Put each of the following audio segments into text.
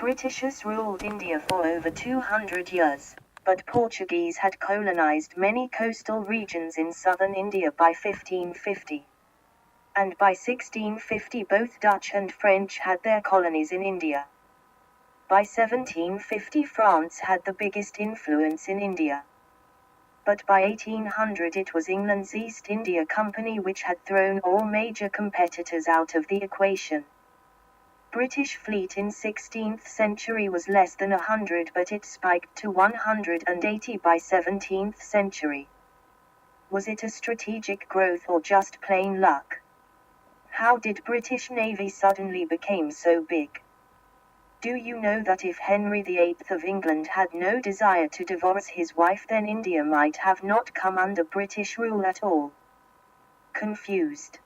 Britishers ruled India for over 200 years, but Portuguese had colonized many coastal regions in southern India by 1550. And by 1650 both Dutch and French had their colonies in India. By 1750 France had the biggest influence in India. But by 1800 it was England's East India Company which had thrown all major competitors out of the equation. British fleet in 16th century was less than 100, but it spiked to 180 by 17th century. Was it a strategic growth or just plain luck? How did British Navy suddenly become so big? Do you know that if Henry VIII of England had no desire to divorce his wife, then India might have not come under British rule at all? Confused?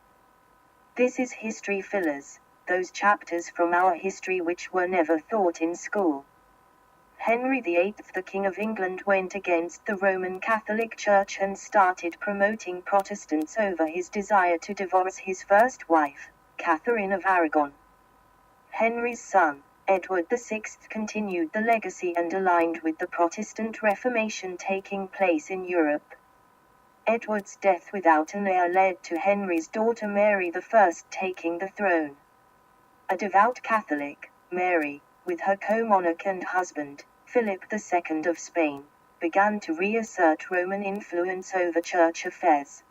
This is history fillers, those chapters from our history which were never taught in school. Henry VIII, the King of England, went against the Roman Catholic Church and started promoting Protestants over his desire to divorce his first wife, Catherine of Aragon. Henry's son, Edward VI, continued the legacy and aligned with the Protestant Reformation taking place in Europe. Edward's death without an heir led to Henry's daughter Mary I taking the throne. A devout Catholic, Mary, with her co-monarch and husband, Philip II of Spain, began to reassert Roman influence over church affairs.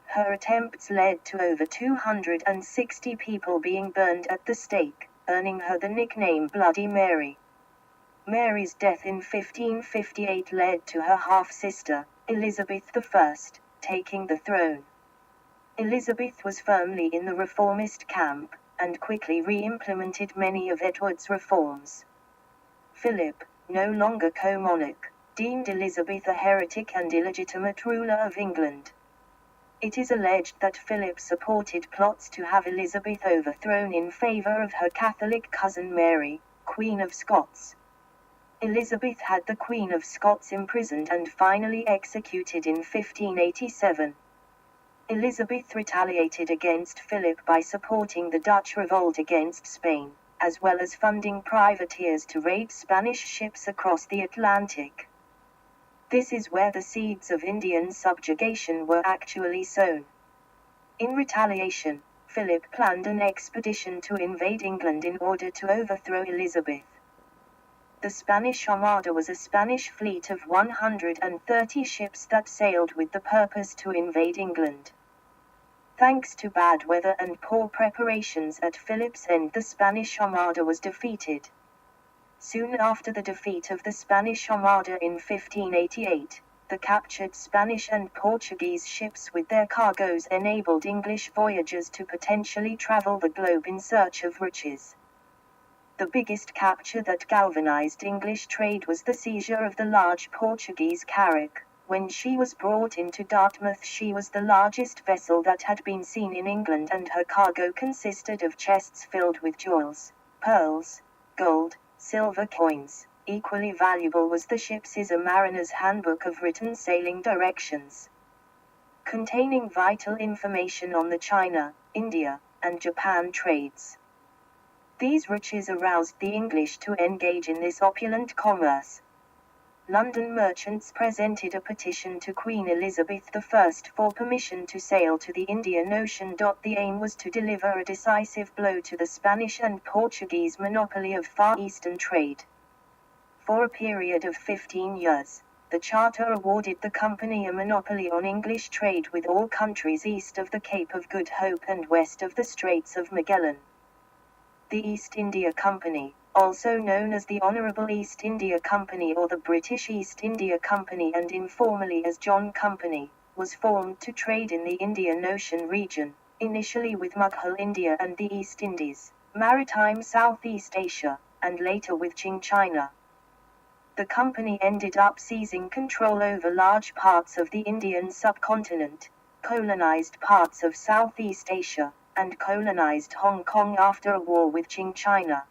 Her attempts led to over 260 people being burned at the stake, earning her the nickname Bloody Mary. Mary's death in 1558 led to her half-sister, Elizabeth I, taking the throne. Elizabeth was firmly in the reformist camp, and quickly re-implemented many of Edward's reforms. Philip, no longer co-monarch, deemed Elizabeth a heretic and illegitimate ruler of England. It is alleged that Philip supported plots to have Elizabeth overthrown in favor of her Catholic cousin Mary, Queen of Scots. Elizabeth had the Queen of Scots imprisoned and finally executed in 1587. Elizabeth retaliated against Philip by supporting the Dutch revolt against Spain, as well as funding privateers to raid Spanish ships across the Atlantic. This is where the seeds of Indian subjugation were actually sown. In retaliation, Philip planned an expedition to invade England in order to overthrow Elizabeth. The Spanish Armada was a Spanish fleet of 130 ships that sailed with the purpose to invade England. Thanks to bad weather and poor preparations at Philip's end, the Spanish Armada was defeated. Soon after the defeat of the Spanish Armada in 1588, the captured Spanish and Portuguese ships with their cargoes enabled English voyagers to potentially travel the globe in search of riches. The biggest capture that galvanized English trade was the seizure of the large Portuguese carrack. When she was brought into Dartmouth, she was the largest vessel that had been seen in England, and her cargo consisted of chests filled with jewels, pearls, gold, silver coins. Equally valuable was the ship's A Mariner's Handbook of written sailing directions, containing vital information on the China, India, and Japan trades. These riches aroused the English to engage in this opulent commerce. London merchants presented a petition to Queen Elizabeth I for permission to sail to the Indian Ocean. The aim was to deliver a decisive blow to the Spanish and Portuguese monopoly of Far Eastern trade. For a period of 15 years, the charter awarded the company a monopoly on English trade with all countries east of the Cape of Good Hope and west of the Straits of Magellan. The East India Company, also known as the Honourable East India Company or the British East India Company and informally as John Company, was formed to trade in the Indian Ocean region, initially with Mughal India and the East Indies, maritime Southeast Asia, and later with Qing China. The company ended up seizing control over large parts of the Indian subcontinent, colonized parts of Southeast Asia, and colonized Hong Kong after a war with Qing China,